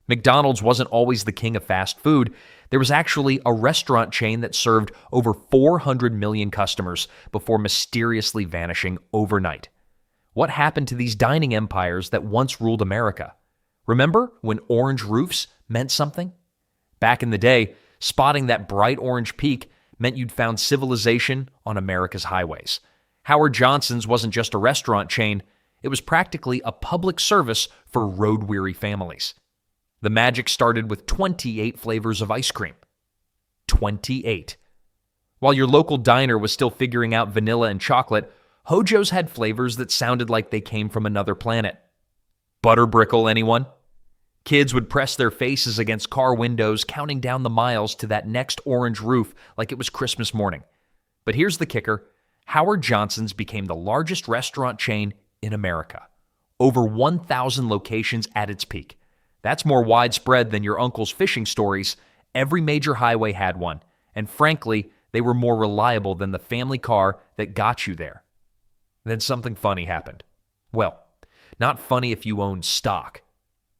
McDonald's wasn't always the king of fast food. There was actually a restaurant chain that served over 400 million customers before mysteriously vanishing overnight. What happened to these dining empires that once ruled America? Remember when orange roofs meant something? Back in the day, spotting that bright orange peak meant you'd found civilization on America's highways. Howard Johnson's wasn't just a restaurant chain, it was practically a public service for road-weary families. The magic started with 28 flavors of ice cream. 28. While your local diner was still figuring out vanilla and chocolate, Hojo's had flavors that sounded like they came from another planet. Butterbrickle, anyone? Kids would press their faces against car windows, counting down the miles to that next orange roof like it was Christmas morning. But here's the kicker. Howard Johnson's became the largest restaurant chain in America. Over 1,000 locations at its peak. That's more widespread than your uncle's fishing stories. Every major highway had one, and frankly, they were more reliable than the family car that got you there. Then something funny happened. Well, not funny if you owned stock.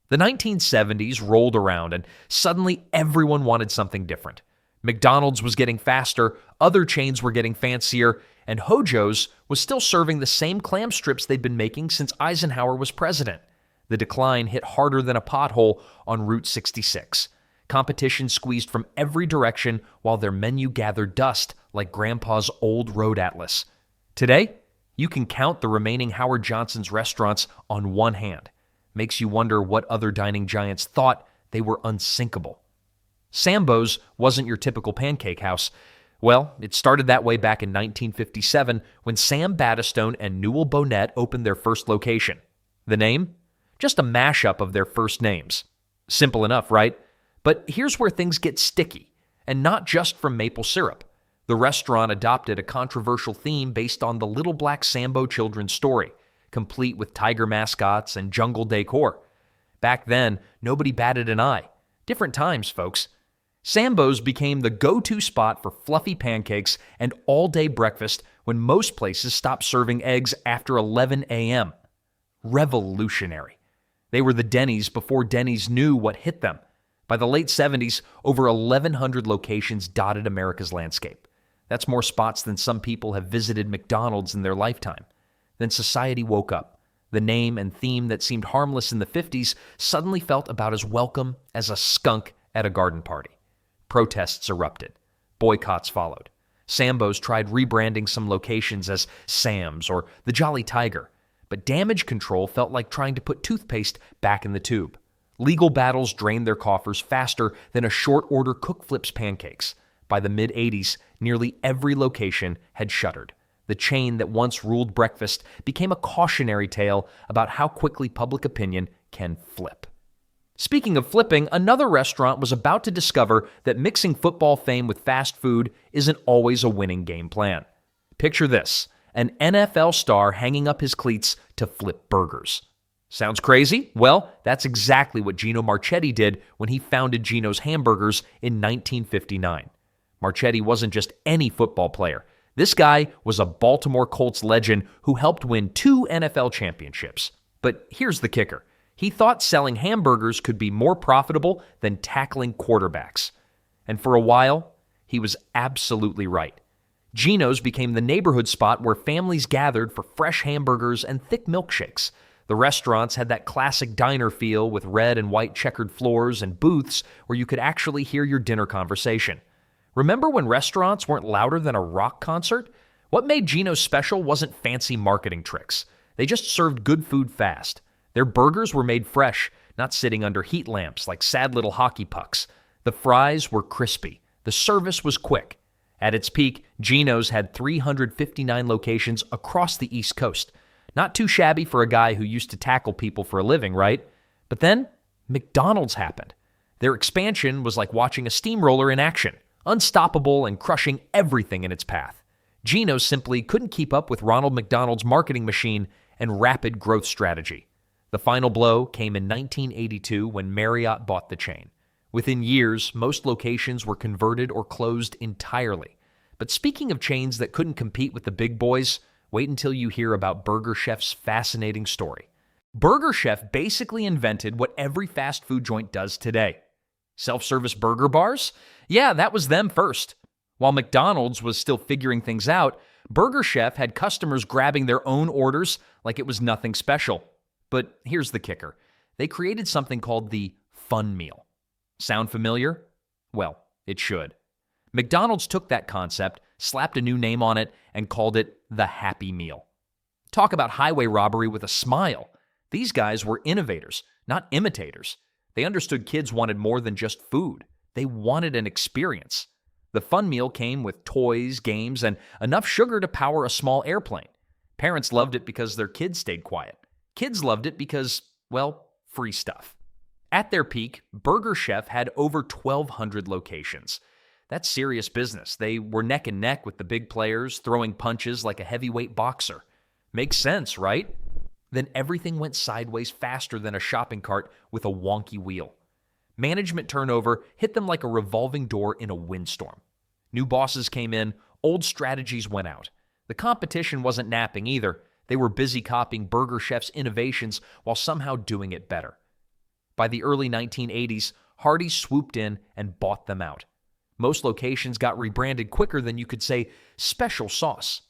The 1970s rolled around, and suddenly everyone wanted something different. McDonald's was getting faster, other chains were getting fancier, and Hojo's was still serving the same clam strips they'd been making since Eisenhower was president. The decline hit harder than a pothole on Route 66. Competition squeezed from every direction while their menu gathered dust like Grandpa's old road atlas. Today, you can count the remaining Howard Johnson's restaurants on one hand. Makes you wonder what other dining giants thought they were unsinkable. Sambo's wasn't your typical pancake house. Well, it started that way back in 1957 when Sam Battistone and Newell Bonnet opened their first location. The name? Just a mashup of their first names. Simple enough, right? But here's where things get sticky, and not just from maple syrup. The restaurant adopted a controversial theme based on the Little Black Sambo children's story, complete with tiger mascots and jungle decor. Back then, nobody batted an eye. Different times, folks. Sambo's became the go-to spot for fluffy pancakes and all-day breakfast when most places stopped serving eggs after 11 a.m. Revolutionary. They were the Denny's before Denny's knew what hit them. By the late 70s, over 1,100 locations dotted America's landscape. That's more spots than some people have visited McDonald's in their lifetime. Then society woke up. The name and theme that seemed harmless in the 50s suddenly felt about as welcome as a skunk at a garden party. Protests erupted. Boycotts followed. Sambo's tried rebranding some locations as Sam's or the Jolly Tiger, but damage control felt like trying to put toothpaste back in the tube. Legal battles drained their coffers faster than a short-order cook flips pancakes. By the mid-'80s, nearly every location had shuttered. The chain that once ruled breakfast became a cautionary tale about how quickly public opinion can flip. Speaking of flipping, another restaurant was about to discover that mixing football fame with fast food isn't always a winning game plan. Picture this, an NFL star hanging up his cleats to flip burgers. Sounds crazy? Well, that's exactly what Gino Marchetti did when he founded Gino's Hamburgers in 1959. Marchetti wasn't just any football player. This guy was a Baltimore Colts legend who helped win 2 NFL championships. But here's the kicker. He thought selling hamburgers could be more profitable than tackling quarterbacks. And for a while, he was absolutely right. Gino's became the neighborhood spot where families gathered for fresh hamburgers and thick milkshakes. The restaurants had that classic diner feel with red and white checkered floors and booths where you could actually hear your dinner conversation. Remember when restaurants weren't louder than a rock concert? What made Gino's special wasn't fancy marketing tricks. They just served good food fast. Their burgers were made fresh, not sitting under heat lamps like sad little hockey pucks. The fries were crispy. The service was quick. At its peak, Gino's had 359 locations across the East Coast. Not too shabby for a guy who used to tackle people for a living, right? But then, McDonald's happened. Their expansion was like watching a steamroller in action, unstoppable and crushing everything in its path. Gino's simply couldn't keep up with Ronald McDonald's marketing machine and rapid growth strategy. The final blow came in 1982 when Marriott bought the chain. Within years, most locations were converted or closed entirely. But speaking of chains that couldn't compete with the big boys, wait until you hear about Burger Chef's fascinating story. Burger Chef basically invented what every fast food joint does today. Self-service burger bars? Yeah, that was them first. While McDonald's was still figuring things out, Burger Chef had customers grabbing their own orders like it was nothing special. But here's the kicker. They created something called the Fun Meal. Sound familiar? Well, it should. McDonald's took that concept, slapped a new name on it, and called it the Happy Meal. Talk about highway robbery with a smile. These guys were innovators, not imitators. They understood kids wanted more than just food. They wanted an experience. The Fun Meal came with toys, games, and enough sugar to power a small airplane. Parents loved it because their kids stayed quiet. Kids loved it because, well, free stuff. At their peak, Burger Chef had over 1,200 locations. That's serious business. They were neck and neck with the big players, throwing punches like a heavyweight boxer. Makes sense, right? Then everything went sideways faster than a shopping cart with a wonky wheel. Management turnover hit them like a revolving door in a windstorm. New bosses came in, old strategies went out. The competition wasn't napping either. They were busy copying Burger Chef's innovations while somehow doing it better. By the early 1980s, Hardee's swooped in and bought them out. Most locations got rebranded quicker than you could say special sauce.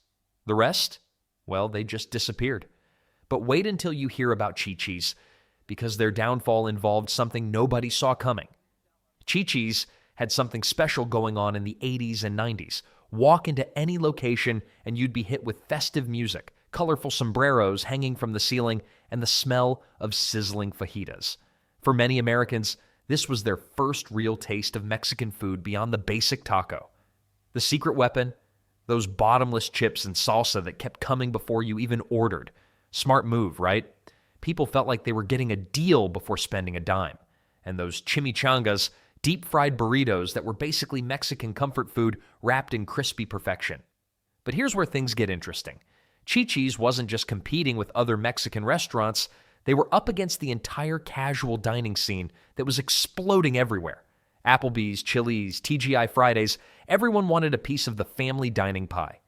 The rest? Well, they just disappeared. But wait until you hear about Chi-Chi's, because their downfall involved something nobody saw coming. Chi-Chi's had something special going on in the 80s and 90s. Walk into any location and you'd be hit with festive music, colorful sombreros hanging from the ceiling, and the smell of sizzling fajitas. For many Americans, this was their first real taste of Mexican food beyond the basic taco. The secret weapon? Those bottomless chips and salsa that kept coming before you even ordered. Smart move, right? People felt like they were getting a deal before spending a dime. And those chimichangas, deep-fried burritos that were basically Mexican comfort food wrapped in crispy perfection. But here's where things get interesting. Chi-Chi's wasn't just competing with other Mexican restaurants. They were up against the entire casual dining scene that was exploding everywhere. Applebee's, Chili's, TGI Fridays, everyone wanted a piece of the family dining pie.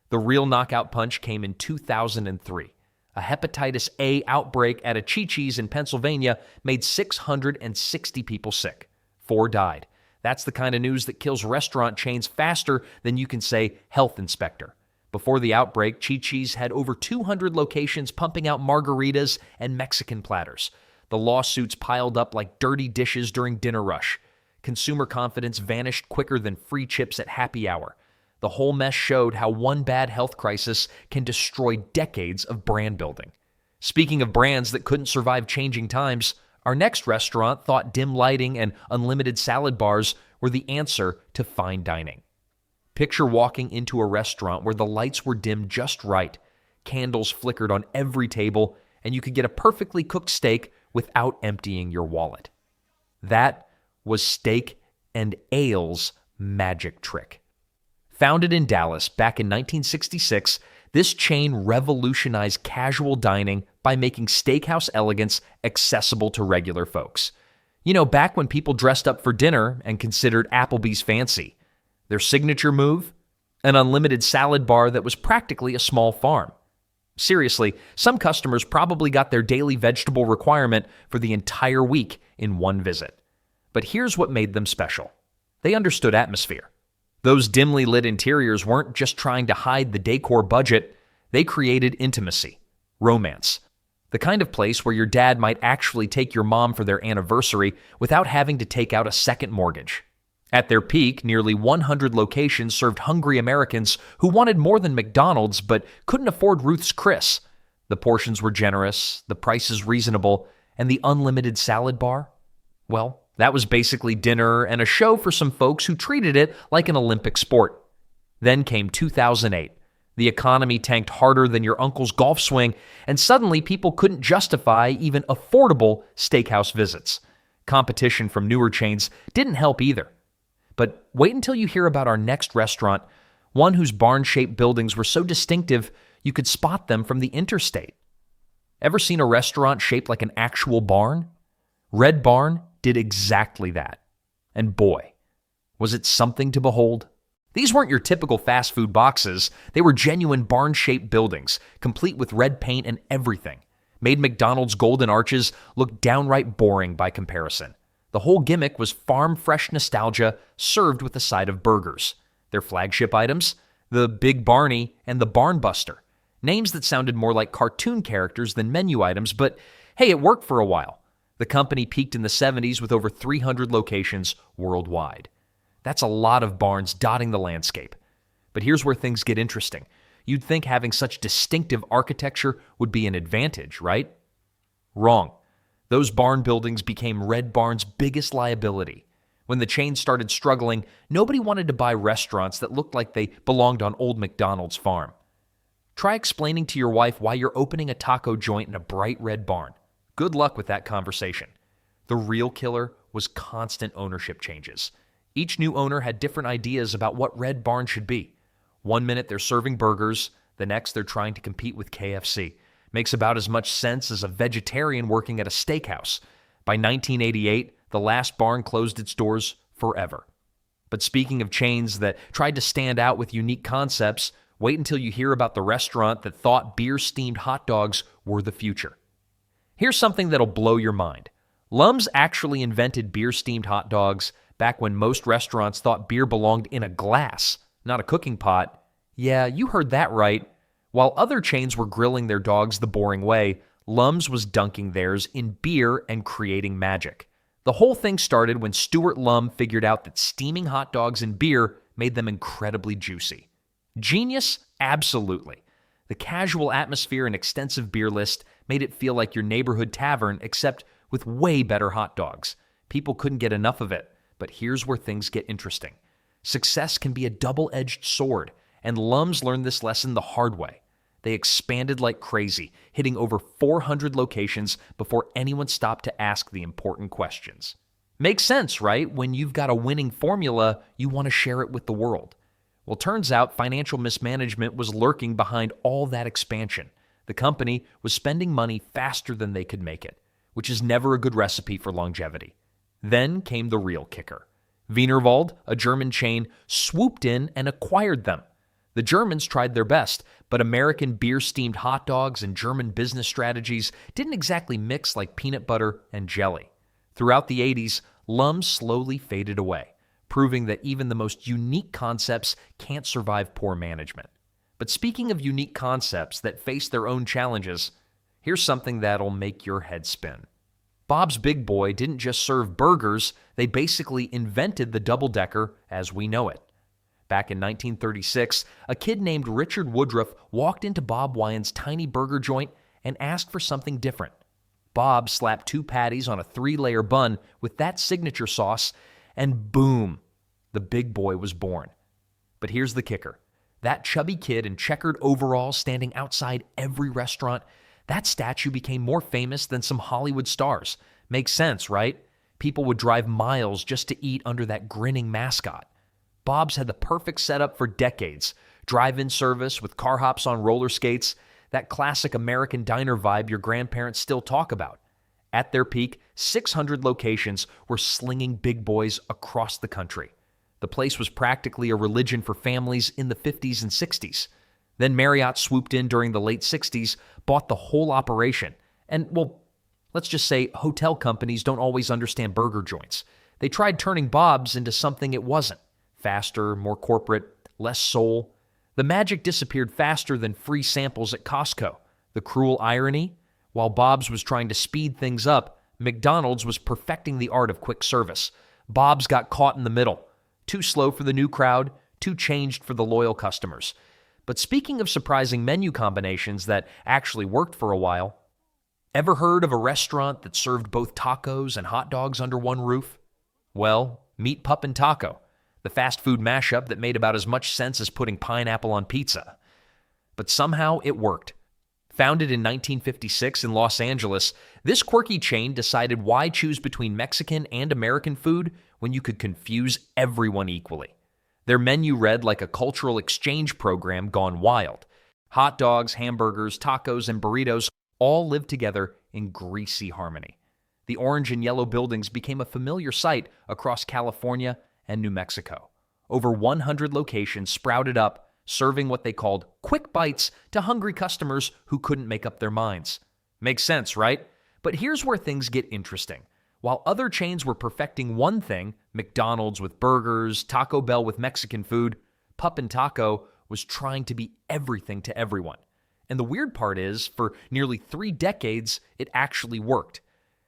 The real knockout punch came in 2003. A hepatitis A outbreak at a Chi-Chi's in Pennsylvania made 660 people sick. 4 died. That's the kind of news that kills restaurant chains faster than you can say health inspector. Before the outbreak, Chi-Chi's had over 200 locations pumping out margaritas and Mexican platters. The lawsuits piled up like dirty dishes during dinner rush. Consumer confidence vanished quicker than free chips at happy hour. The whole mess showed how one bad health crisis can destroy decades of brand building. Speaking of brands that couldn't survive changing times, our next restaurant thought dim lighting and unlimited salad bars were the answer to fine dining. Picture walking into a restaurant where the lights were dimmed just right, candles flickered on every table, and you could get a perfectly cooked steak without emptying your wallet. That was Steak and Ale's magic trick. Founded in Dallas back in 1966, this chain revolutionized casual dining by making steakhouse elegance accessible to regular folks. You know, back when people dressed up for dinner and considered Applebee's fancy. Their signature move? An unlimited salad bar that was practically a small farm. Seriously, some customers probably got their daily vegetable requirement for the entire week in one visit. But here's what made them special. They understood atmosphere. Those dimly lit interiors weren't just trying to hide the decor budget. They created intimacy, romance. The kind of place where your dad might actually take your mom for their anniversary without having to take out a second mortgage. At their peak, nearly 100 locations served hungry Americans who wanted more than McDonald's but couldn't afford Ruth's Chris. The portions were generous, the prices reasonable, and the unlimited salad bar? Well, that was basically dinner and a show for some folks who treated it like an Olympic sport. Then came 2008. The economy tanked harder than your uncle's golf swing, and suddenly people couldn't justify even affordable steakhouse visits. Competition from newer chains didn't help either. But wait until you hear about our next restaurant, one whose barn-shaped buildings were so distinctive you could spot them from the interstate. Ever seen a restaurant shaped like an actual barn? Red Barn did exactly that. And boy, was it something to behold. These weren't your typical fast food boxes. They were genuine barn-shaped buildings, complete with red paint and everything. made McDonald's golden arches look downright boring by comparison. The whole gimmick was farm-fresh nostalgia served with a side of burgers. Their flagship items? The Big Barney and the Barnbuster. Names that sounded more like cartoon characters than menu items, but hey, it worked for a while. The company peaked in the 70s with over 300 locations worldwide. That's a lot of barns dotting the landscape. But here's where things get interesting. You'd think having such distinctive architecture would be an advantage, right? Wrong. Those barn buildings became Red Barn's biggest liability. When the chain started struggling, nobody wanted to buy restaurants that looked like they belonged on old McDonald's farm. Try explaining to your wife why you're opening a taco joint in a bright red barn. Good luck with that conversation. The real killer was constant ownership changes. Each new owner had different ideas about what Red Barn should be. One minute they're serving burgers, the next they're trying to compete with KFC. Makes about as much sense as a vegetarian working at a steakhouse. By 1988, the last barn closed its doors forever. But speaking of chains that tried to stand out with unique concepts, wait until you hear about the restaurant that thought beer-steamed hot dogs were the future. Here's something that'll blow your mind. Lum's actually invented beer-steamed hot dogs back when most restaurants thought beer belonged in a glass, not a cooking pot. Yeah, you heard that right. While other chains were grilling their dogs the boring way, Lum's was dunking theirs in beer and creating magic. The whole thing started when Stuart Lum figured out that steaming hot dogs in beer made them incredibly juicy. Genius? Absolutely. The casual atmosphere and extensive beer list made it feel like your neighborhood tavern, except with way better hot dogs. People couldn't get enough of it, but here's where things get interesting. Success can be a double-edged sword, and Lum's learned this lesson the hard way. They expanded like crazy, hitting over 400 locations before anyone stopped to ask the important questions. Makes sense, right? When you've got a winning formula, you want to share it with the world. Well, turns out financial mismanagement was lurking behind all that expansion. The company was spending money faster than they could make it, which is never a good recipe for longevity. Then came the real kicker. Wienerwald, a German chain, swooped in and acquired them. The Germans tried their best, but American beer-steamed hot dogs and German business strategies didn't exactly mix like peanut butter and jelly. Throughout the 80s, Lum slowly faded away, proving that even the most unique concepts can't survive poor management. But speaking of unique concepts that face their own challenges, here's something that'll make your head spin. Bob's Big Boy didn't just serve burgers, they basically invented the double-decker as we know it. Back in 1936, a kid named Richard Woodruff walked into Bob Wyand's tiny burger joint and asked for something different. Bob slapped 2 patties on a 3-layer bun with that signature sauce, and boom, the Big Boy was born. But here's the kicker. That chubby kid in checkered overalls standing outside every restaurant, that statue became more famous than some Hollywood stars. Makes sense, right? People would drive miles just to eat under that grinning mascot. Bob's had the perfect setup for decades. Drive-in service with car hops on roller skates, that classic American diner vibe your grandparents still talk about. At their peak, 600 locations were slinging Big Boys across the country. The place was practically a religion for families in the 50s and 60s. Then Marriott swooped in during the late 60s, bought the whole operation. And, well, let's just say hotel companies don't always understand burger joints. They tried turning Bob's into something it wasn't. Faster, more corporate, less soul. The magic disappeared faster than free samples at Costco. The cruel irony? While Bob's was trying to speed things up, McDonald's was perfecting the art of quick service. Bob's got caught in the middle. Too slow for the new crowd, too changed for the loyal customers. But speaking of surprising menu combinations that actually worked for a while, ever heard of a restaurant that served both tacos and hot dogs under one roof? Well, meet Pup and Taco, the fast food mashup that made about as much sense as putting pineapple on pizza. But somehow it worked. Founded in 1956 in Los Angeles, this quirky chain decided why choose between Mexican and American food when you could confuse everyone equally. Their menu read like a cultural exchange program gone wild. Hot dogs, hamburgers, tacos, and burritos all lived together in greasy harmony. The orange and yellow buildings became a familiar sight across California and New Mexico. Over 100 locations sprouted up, serving what they called quick bites to hungry customers who couldn't make up their minds. Makes sense, right? But here's where things get interesting. While other chains were perfecting one thing, McDonald's with burgers, Taco Bell with Mexican food, Pup and Taco was trying to be everything to everyone. And the weird part is, for nearly 3 decades, it actually worked.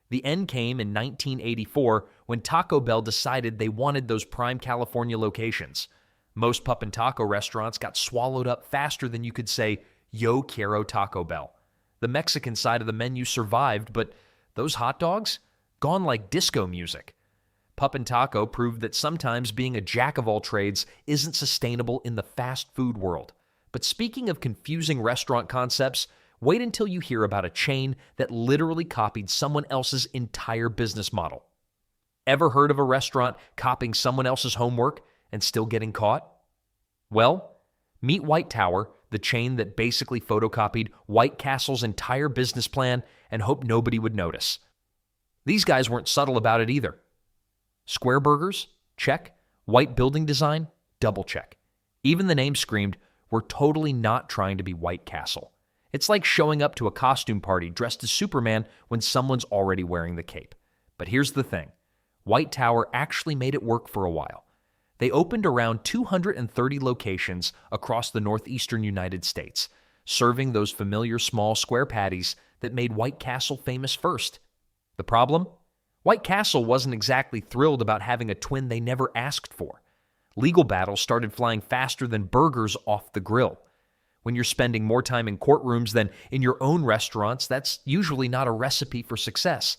The end came in 1984 when Taco Bell decided they wanted those prime California locations. Most Pup and Taco restaurants got swallowed up faster than you could say, "Yo quiero Taco Bell." The Mexican side of the menu survived, but those hot dogs? Gone like disco music. Pup and Taco proved that sometimes being a jack of all trades isn't sustainable in the fast food world. But speaking of confusing restaurant concepts, wait until you hear about a chain that literally copied someone else's entire business model. Ever heard of a restaurant copying someone else's homework and still getting caught? Well, meet White Tower, the chain that basically photocopied White Castle's entire business plan and hoped nobody would notice. These guys weren't subtle about it either. Square burgers? Check. White building design? Double check. Even the name screamed, "We're totally not trying to be White Castle." It's like showing up to a costume party dressed as Superman when someone's already wearing the cape. But here's the thing. White Tower actually made it work for a while. They opened around 230 locations across the northeastern United States, serving those familiar small square patties that made White Castle famous first. The problem? White Castle wasn't exactly thrilled about having a twin they never asked for. Legal battles started flying faster than burgers off the grill. When you're spending more time in courtrooms than in your own restaurants, that's usually not a recipe for success.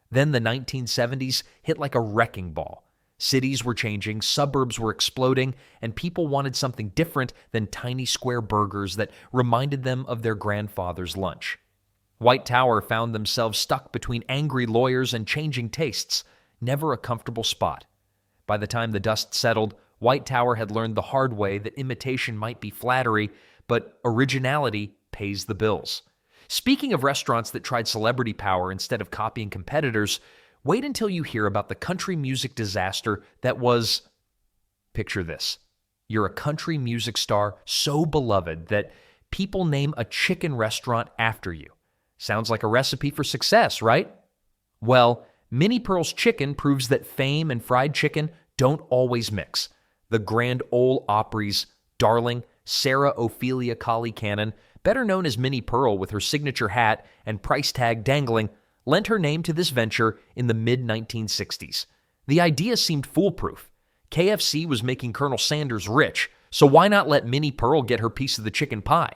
Then the 1970s hit like a wrecking ball. Cities were changing, suburbs were exploding, and people wanted something different than tiny square burgers that reminded them of their grandfather's lunch. White Tower found themselves stuck between angry lawyers and changing tastes, never a comfortable spot. By the time the dust settled, White Tower had learned the hard way that imitation might be flattery, but originality pays the bills. Speaking of restaurants that tried celebrity power instead of copying competitors, wait until you hear about the country music disaster that was... Picture this. You're a country music star so beloved that people name a chicken restaurant after you. Sounds like a recipe for success, right? Well, Minnie Pearl's Chicken proves that fame and fried chicken don't always mix. The Grand Ole Opry's darling Sarah Ophelia Colley Cannon, better known as Minnie Pearl with her signature hat and price tag dangling, lent her name to this venture in the mid-1960s. The idea seemed foolproof. KFC was making Colonel Sanders rich, so why not let Minnie Pearl get her piece of the chicken pie?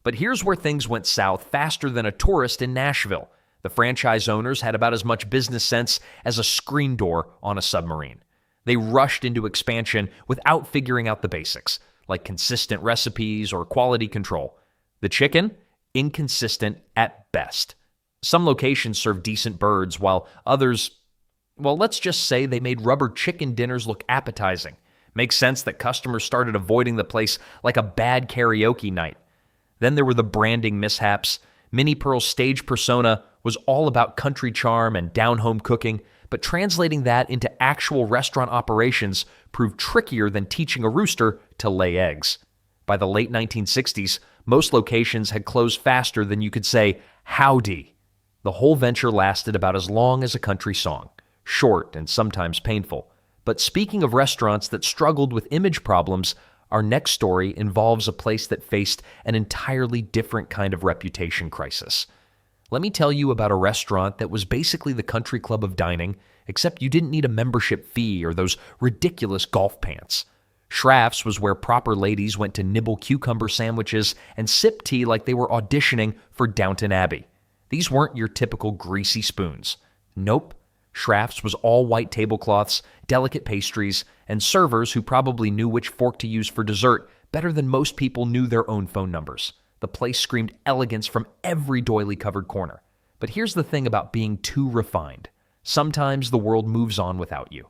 But here's where things went south faster than a tourist in Nashville. The franchise owners had about as much business sense as a screen door on a submarine. They rushed into expansion without figuring out the basics, like consistent recipes or quality control. The chicken? Inconsistent at best. Some locations served decent birds, while others, well, let's just say they made rubber chicken dinners look appetizing. Makes sense that customers started avoiding the place like a bad karaoke night. Then there were the branding mishaps. Minnie Pearl's stage persona was all about country charm and down-home cooking, but translating that into actual restaurant operations proved trickier than teaching a rooster to lay eggs. By the late 1960s, most locations had closed faster than you could say, howdy. The whole venture lasted about as long as a country song, short and sometimes painful. But speaking of restaurants that struggled with image problems, our next story involves a place that faced an entirely different kind of reputation crisis. Let me tell you about a restaurant that was basically the country club of dining, except you didn't need a membership fee or those ridiculous golf pants. Schrafft's was where proper ladies went to nibble cucumber sandwiches and sip tea like they were auditioning for Downton Abbey. These weren't your typical greasy spoons. Nope. Schrafft's was all white tablecloths, delicate pastries, and servers who probably knew which fork to use for dessert better than most people knew their own phone numbers. The place screamed elegance from every doily-covered corner. But here's the thing about being too refined. Sometimes the world moves on without you.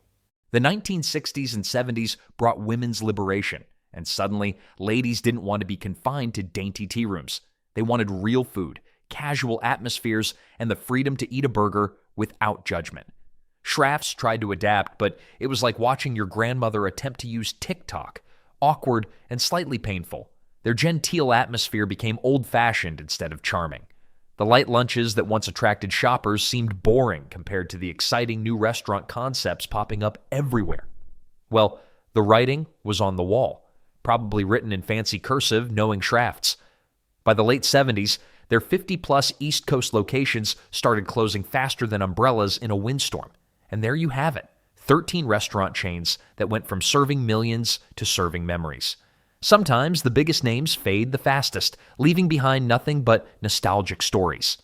The 1960s and 70s brought women's liberation, and suddenly, ladies didn't want to be confined to dainty tea rooms. They wanted real food, casual atmospheres, and the freedom to eat a burger without judgment. Schrafft's tried to adapt, but it was like watching your grandmother attempt to use TikTok, awkward and slightly painful. Their genteel atmosphere became old-fashioned instead of charming. The light lunches that once attracted shoppers seemed boring compared to the exciting new restaurant concepts popping up everywhere. Well, the writing was on the wall, probably written in fancy cursive, knowing Schrafft's. By the late 70s, their 50-plus East Coast locations started closing faster than umbrellas in a windstorm. And there you have it, 13 restaurant chains that went from serving millions to serving memories. Sometimes the biggest names fade the fastest, leaving behind nothing but nostalgic stories.